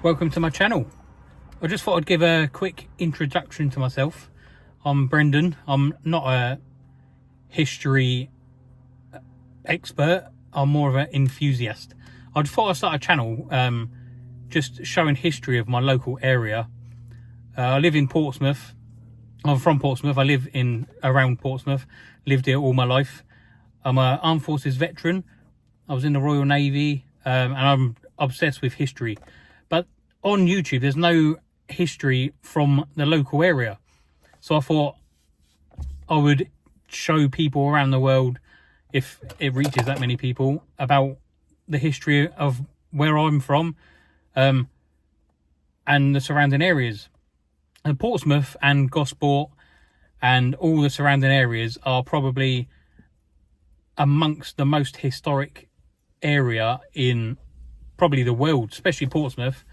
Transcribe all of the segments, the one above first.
Welcome to my channel. I just thought I'd give a quick introduction to myself. I'm Brendan. I'm not a history expert. I'm more of an enthusiast. I just thought I'd start a channel just showing history of my local area. I live in Portsmouth. I'm from Portsmouth. I live around Portsmouth. Lived here all my life. I'm an Armed Forces veteran. I was in the Royal Navy, and I'm obsessed with history. But on YouTube, there's no history from the local area. So I thought I would show people around the world, if it reaches that many people, about the history of where I'm from and the surrounding areas. And Portsmouth and Gosport and all the surrounding areas are probably amongst the most historic area in probably the world, especially Portsmouth.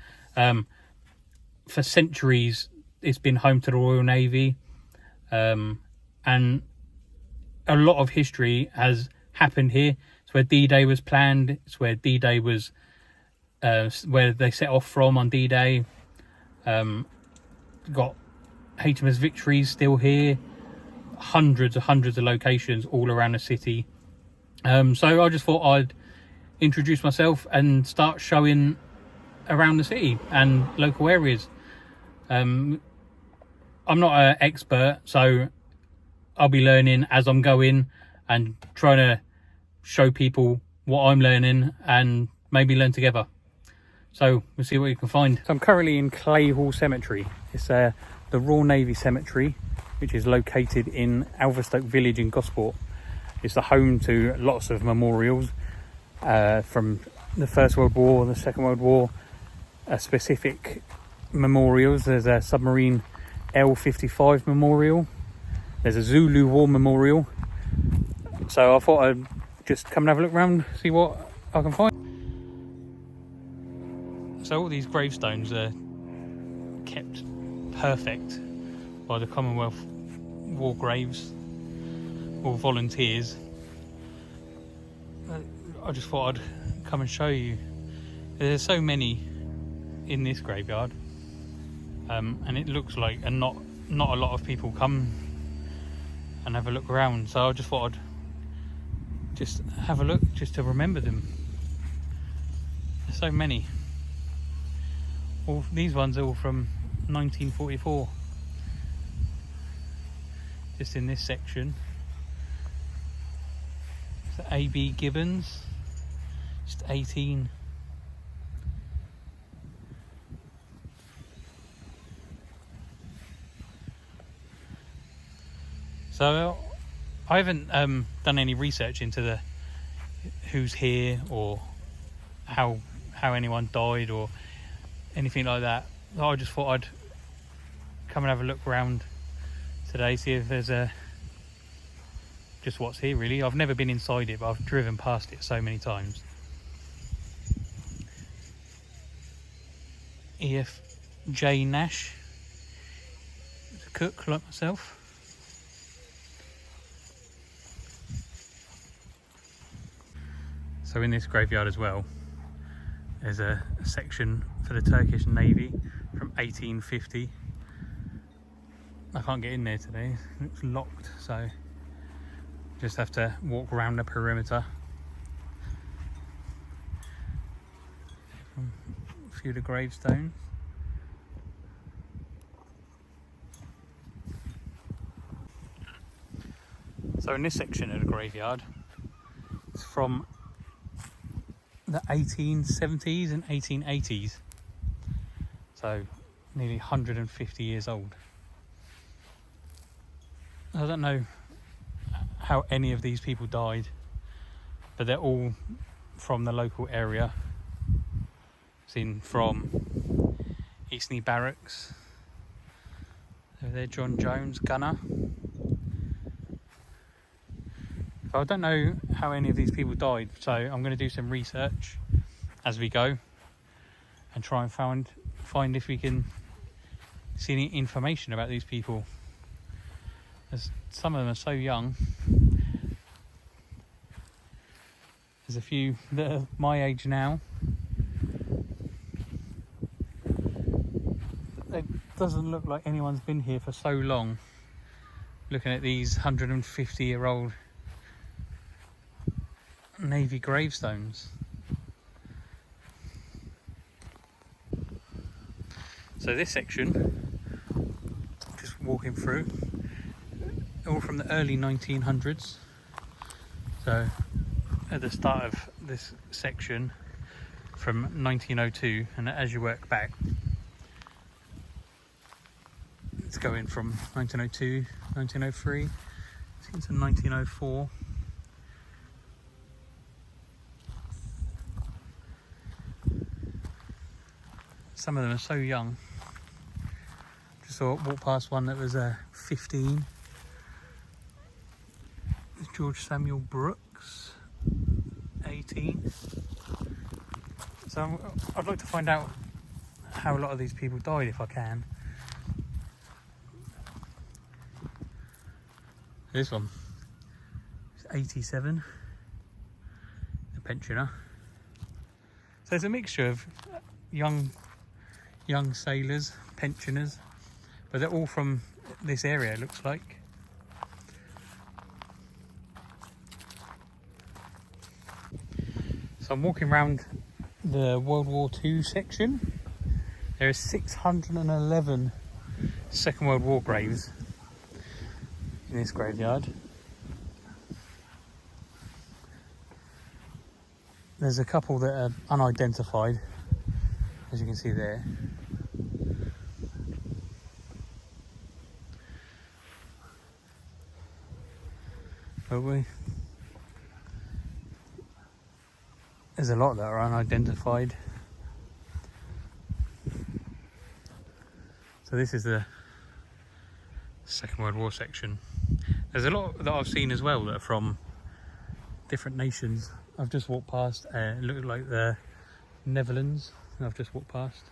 For centuries it's been home to the Royal Navy, and a lot of history has happened here. It's where D-Day was planned. It's where D-Day was where they set off from on D-Day. Got HMS Victories still here, hundreds of locations all around the city. So I just thought I'd introduce myself and start showing around the city and local areas. I'm not an expert, so I'll be learning as I'm going and trying to show people what I'm learning and maybe learn together. So we'll see what you can find. So I'm currently in Clay Hall Cemetery. It's the Royal Navy Cemetery, which is located in Alverstoke Village in Gosport. It's the home to lots of memorials from the First World War, the Second World War, specific memorials. There's a submarine L-55 memorial. There's a Zulu War memorial. So I thought I'd just come and have a look around, see what I can find. So all these gravestones are kept perfect by the Commonwealth War Graves, all volunteers. I just thought I'd come and show you. There's so many in this graveyard, and it looks like not a lot of people come and have a look around. So I just thought I'd just have a look just to remember them. There's so many. All these ones are all from 1944. Just in this section. So A.B. Gibbons, just 18. So I haven't done any research into who's here or how anyone died or anything like that. I just thought I'd come and have a look around today, see if there's just what's here really. I've never been inside it, but I've driven past it so many times. E.F. J. Nash, a cook like myself. So in this graveyard as well, there's a section for the Turkish Navy from 1850. I can't get in there today, it's locked, so just have to walk around the perimeter. A few of the gravestones. So in this section of the graveyard, it's from the 1870s and 1880s, so nearly 150 years old. I don't know how any of these people died, but they're all from the local area. Seen from Eastney Barracks. Over there, John Jones, gunner. So I don't know how any of these people died, so I'm going to do some research as we go and try and find if we can see any information about these people. As some of them are so young. There's a few that are my age now. Doesn't look like anyone's been here for so long. Looking at these 150-year-old Navy gravestones. So this section, just walking through, all from the early 1900s. So at the start of this section from 1902, and as you work back, it's going from 1902, 1903, into 1904. Some of them are so young. Just walked past one that was 15. There's George Samuel Brooks, 18. So I'd like to find out how a lot of these people died if I can. This one is 87, a pensioner. So it's a mixture of young sailors, pensioners, but they're all from this area, it looks like. So I'm walking around the World War II section. There are 611 Second World War graves in this graveyard. There's a couple that are unidentified, as you can see there. But there's a lot that are unidentified. So this is the Second World War section. There's a lot that I've seen as well that are from different nations. I've just walked past, it looked like the Netherlands, and I've just walked past.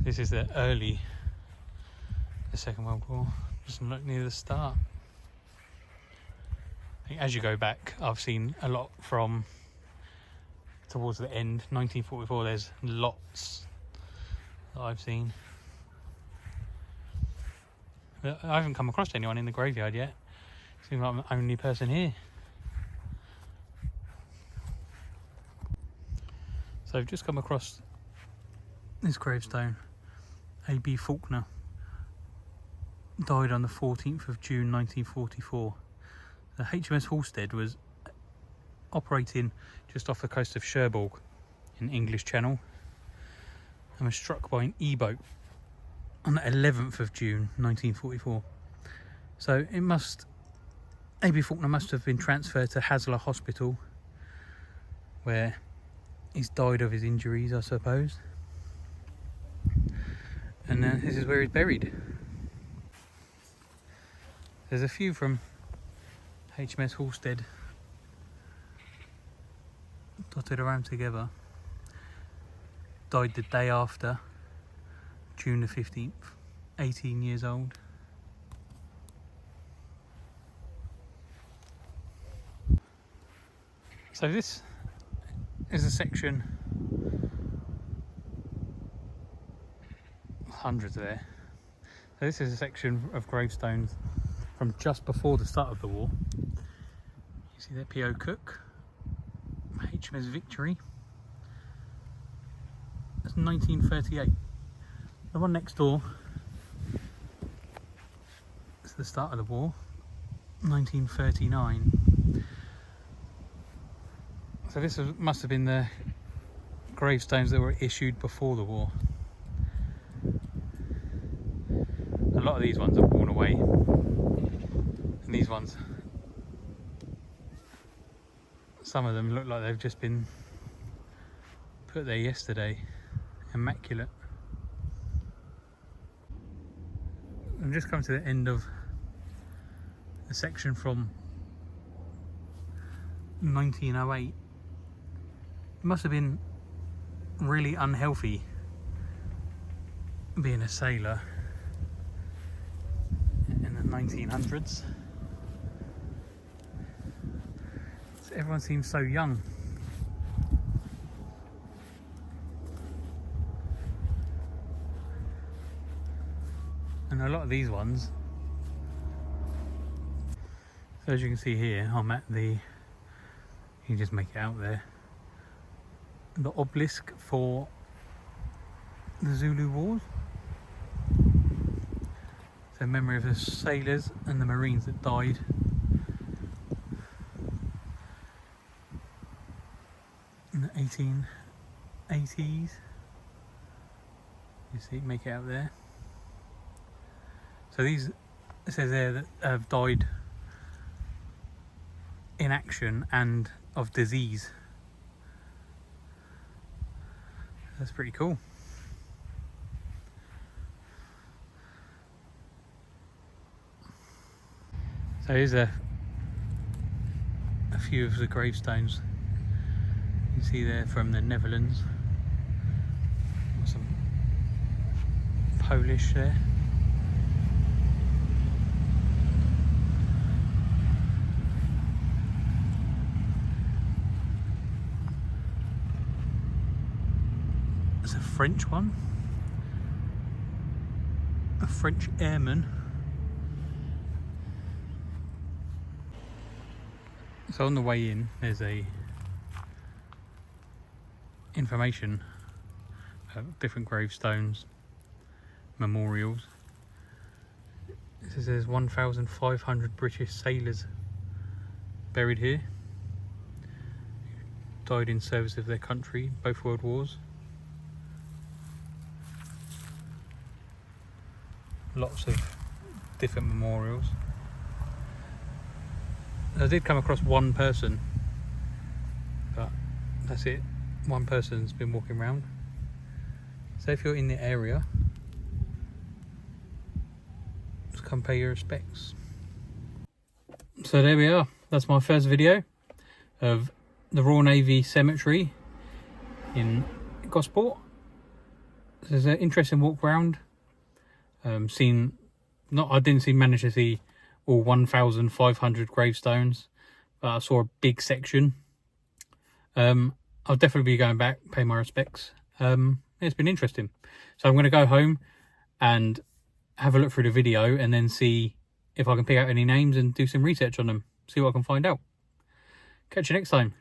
This is the Second World War, just near the start. I think as you go back, I've seen a lot from towards the end, 1944, there's lots that I've seen. But I haven't come across anyone in the graveyard yet. Seems like I'm the only person here. So I've just come across this gravestone. A.B. Faulkner died on the 14th of June 1944. The HMS Halstead was operating just off the coast of Cherbourg in English Channel and was struck by an E-boat on the 11th of June 1944. So A.B. Faulkner must have been transferred to Haslar Hospital, where he's died of his injuries, I suppose. And this is where he's buried. There's a few from HMS Halstead dotted around together. Died the day after, June the 15th, 18 years old. So this is a section, hundreds there. So this is a section of gravestones from just before the start of the war. You see there, P.O. Cook, HMS Victory. That's 1938. The one next door is the start of the war, 1939. So this must have been the gravestones that were issued before the war. A lot of these ones are worn away, and these ones, some of them look like they've just been put there yesterday. Immaculate. I've just come to the end of a section from 1908. It must have been really unhealthy being a sailor in the 1900s. Everyone seems so young. And a lot of these ones. So as you can see here, I'm at the, you can just make it out there, the obelisk for the Zulu Wars. So memory of the sailors and the Marines that died. In the 1880s. You see, make it out there. So these, it says there that have died in action and of disease. That's pretty cool. So here's a few of the gravestones you see there from the Netherlands. Some Polish there. There's a French one. A French airman. So on the way in, there's a information of different gravestones, memorials. It says there's 1,500 British sailors buried here. Died in service of their country, both world wars. Lots of different memorials. I did come across one person, but that's it. One person's been walking around. So if you're in the area, just come pay your respects. So there we are. That's my first video of the Royal Navy Cemetery in Gosport. There's an interesting walk around. I didn't manage to see all 1,500 gravestones, but I saw a big section. I'll definitely be going back, pay my respects. It's been interesting. So I'm going to go home and have a look through the video and then see if I can pick out any names and do some research on them, see what I can find out. Catch you next time.